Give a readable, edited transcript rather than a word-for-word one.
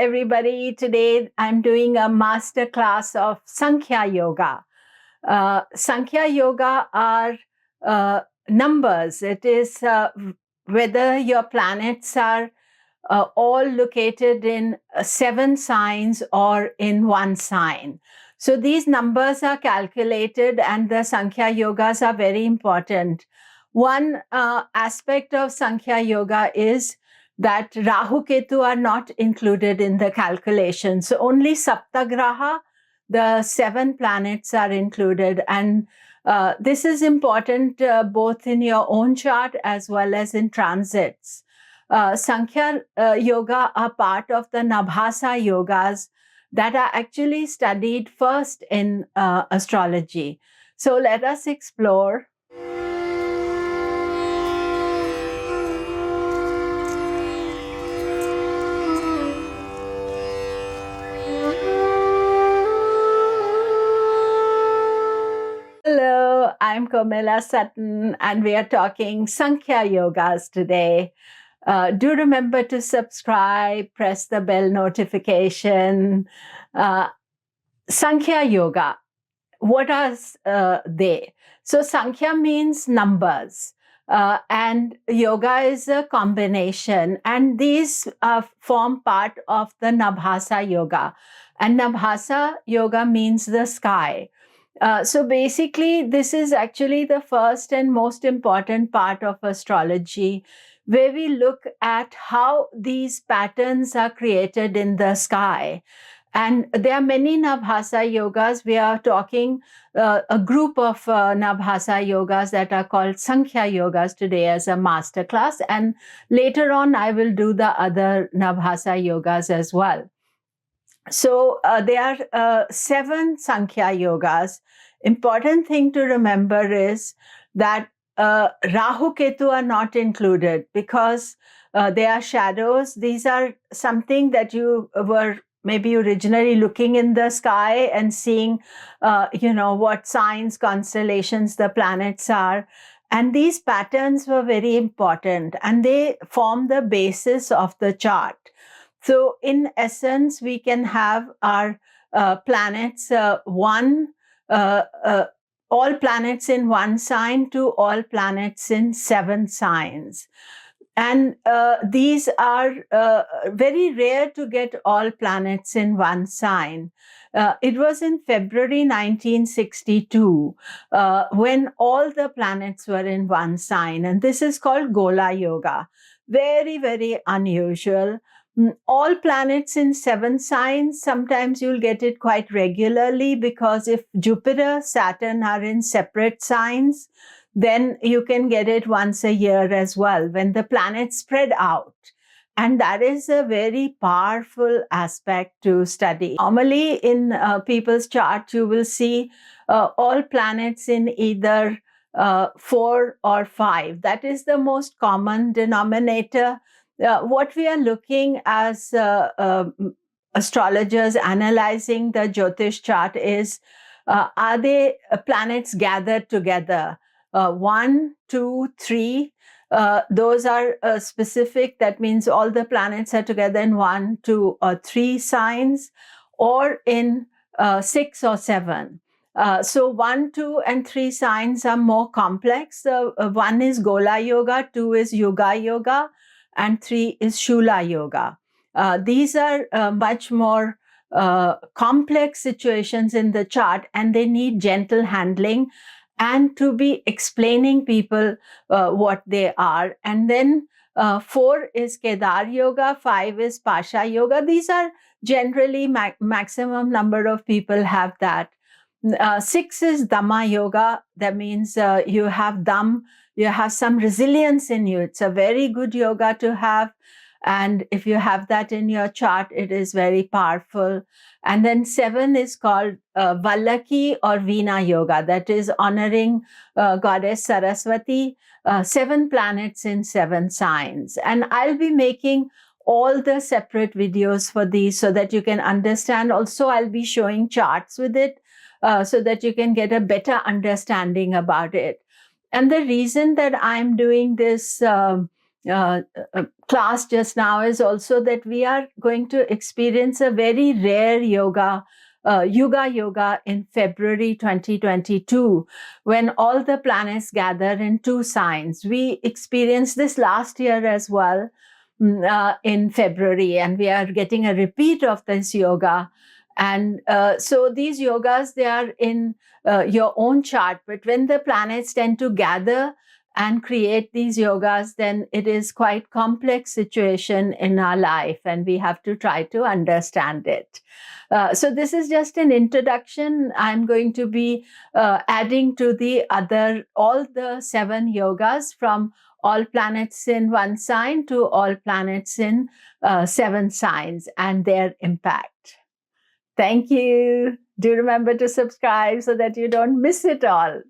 everybody. Today I'm doing a masterclass of Sankhya Yoga. Sankhya Yoga are numbers. It is whether your planets are all located in 7 signs or in 1 sign. So these numbers are calculated, and the Sankhya Yogas are very important. One aspect of Sankhya Yoga is that Rahu Ketu are not included in the calculation. So only Saptagraha, the 7 planets, are included. And this is important both in your own chart as well as in transits. Sankhya Yoga are part of the Nabhasa yogas that are actually studied first in astrology. So let us explore. Hello, I'm Komilla Sutton, and we are talking Sankhya Yogas today. Do remember to subscribe, press the bell notification. Sankhya Yoga, what are they? So Sankhya means numbers, and yoga is a combination, and these form part of the Nabhasa Yoga. And Nabhasa Yoga means the sky. So basically, this is actually the first and most important part of astrology, where we look at how these patterns are created in the sky. And there are many Nabhasa yogas. We are talking a group of Nabhasa yogas that are called Sankhya yogas today as a masterclass. And later on, I will do the other Nabhasa yogas as well. So there are 7 Sankhya yogas. Important thing to remember is that Rahu Ketu are not included because they are shadows. These are something that you were maybe originally looking in the sky and seeing, what signs, constellations the planets are. And these patterns were very important, and they form the basis of the chart. So in essence, we can have our planets, all planets in 1 sign to all planets in 7 signs. And these are very rare to get all planets in 1 sign. It was in February 1962 when all the planets were in 1 sign. And this is called Gola Yoga. Very, very unusual. All planets in 7 signs, sometimes you'll get it quite regularly, because if Jupiter, Saturn are in separate signs, then you can get it once a year as well, when the planets spread out. And that is a very powerful aspect to study. Normally in people's chart, you will see all planets in either 4 or 5. That is the most common denominator. What we are looking as astrologers analyzing the Jyotish chart is, are they planets gathered together? 1, 2, 3, those are specific. That means all the planets are together in 1, 2, or 3 signs, or in 6 or 7. So 1, 2, and 3 signs are more complex. 1 is Gola Yoga, 2 is Yuga Yoga, and 3 is Shula Yoga. These are much more complex situations in the chart, and they need gentle handling and to be explaining people what they are. And then 4 is Kedar Yoga, 5 is Pasha Yoga. These are generally maximum number of people have that. 6 is Dhamma Yoga. That means you have Dham, you have some resilience in you. It's a very good yoga to have. And if you have that in your chart, it is very powerful. And then 7 is called Vallaki or Veena Yoga. That is honoring Goddess Saraswati. 7 planets in 7 signs. And I'll be making all the separate videos for these so that you can understand. Also, I'll be showing charts with it so that you can get a better understanding about it. And the reason that I'm doing this class just now is also that we are going to experience a very rare Yuga Yoga in February 2022, when all the planets gather in 2 signs. We experienced this last year as well in February, and we are getting a repeat of this yoga. And so these yogas, they are in your own chart, but when the planets tend to gather and create these yogas, then it is quite complex situation in our life, and we have to try to understand it. So this is just an introduction. I'm going to be adding to all the 7 yogas, from all planets in 1 sign to all planets in 7 signs and their impact. Thank you. Do remember to subscribe so that you don't miss it all.